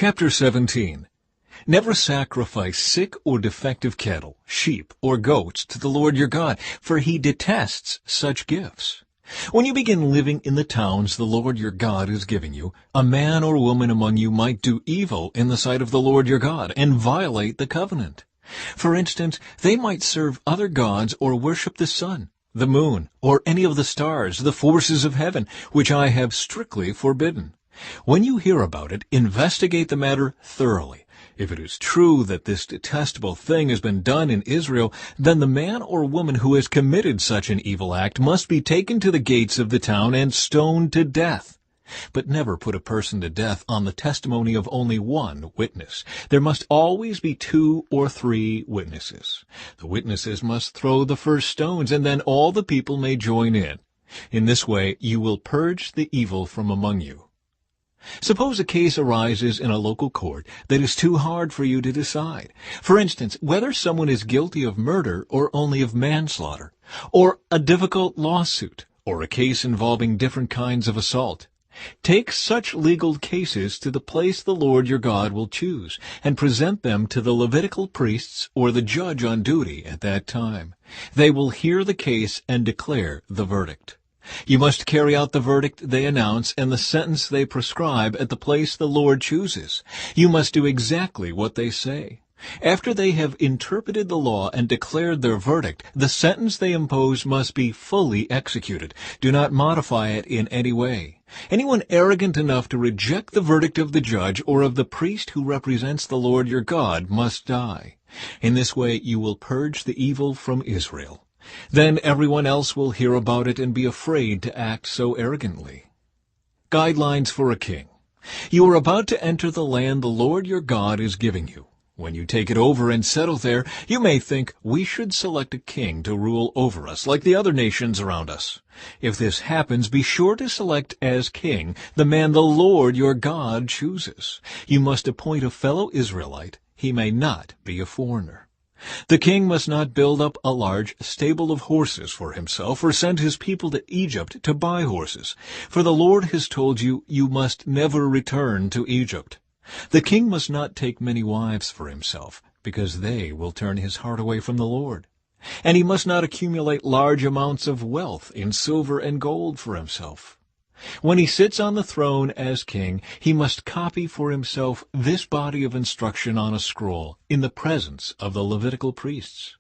Chapter 17. Never sacrifice sick or defective cattle, sheep, or goats to the Lord your God, for he detests such gifts. When you begin living in the towns the Lord your God is giving you, a man or woman among you might do evil in the sight of the Lord your God and violate the covenant. For instance, they might serve other gods or worship the sun, the moon, or any of the stars, the forces of heaven, which I have strictly forbidden. When you hear about it, investigate the matter thoroughly. If it is true that this detestable thing has been done in Israel, then the man or woman who has committed such an evil act must be taken to the gates of the town and stoned to death. But never put a person to death on the testimony of only one witness. There must always be 2 or 3 witnesses. The witnesses must throw the first stones, and then all the people may join in. In this way you will purge the evil from among you. Suppose a case arises in a local court that is too hard for you to decide. For instance, whether someone is guilty of murder or only of manslaughter, or a difficult lawsuit, or a case involving different kinds of assault. Take such legal cases to the place the Lord your God will choose, and present them to the Levitical priests or the judge on duty at that time. They will hear the case and declare the verdict. You must carry out the verdict they announce and the sentence they prescribe at the place the Lord chooses. You must do exactly what they say. After they have interpreted the law and declared their verdict, the sentence they impose must be fully executed. Do not modify it in any way. Anyone arrogant enough to reject the verdict of the judge or of the priest who represents the Lord your God must die. In this way you will purge the evil from Israel. Then everyone else will hear about it and be afraid to act so arrogantly. Guidelines for a king. You are about to enter the land the Lord your God is giving you. When you take it over and settle there, you may think, we should select a king to rule over us, like the other nations around us. If this happens, be sure to select as king the man the Lord your God chooses. You must appoint a fellow Israelite. He may not be a foreigner. The king must not build up a large stable of horses for himself or send his people to Egypt to buy horses, for the Lord has told you, you must never return to Egypt. The king must not take many wives for himself, because they will turn his heart away from the Lord. And he must not accumulate large amounts of wealth in silver and gold for himself. When he sits on the throne as king, he must copy for himself this body of instruction on a scroll in the presence of the Levitical priests.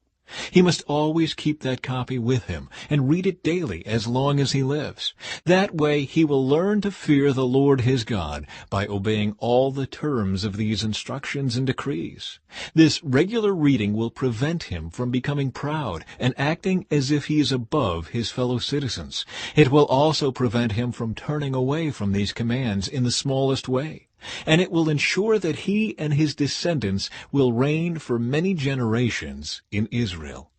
He must always keep that copy with him and read it daily as long as he lives. That way he will learn to fear the Lord his God by obeying all the terms of these instructions and decrees. This regular reading will prevent him from becoming proud and acting as if he is above his fellow citizens. It will also prevent him from turning away from these commands in the smallest way. And it will ensure that he and his descendants will reign for many generations in Israel.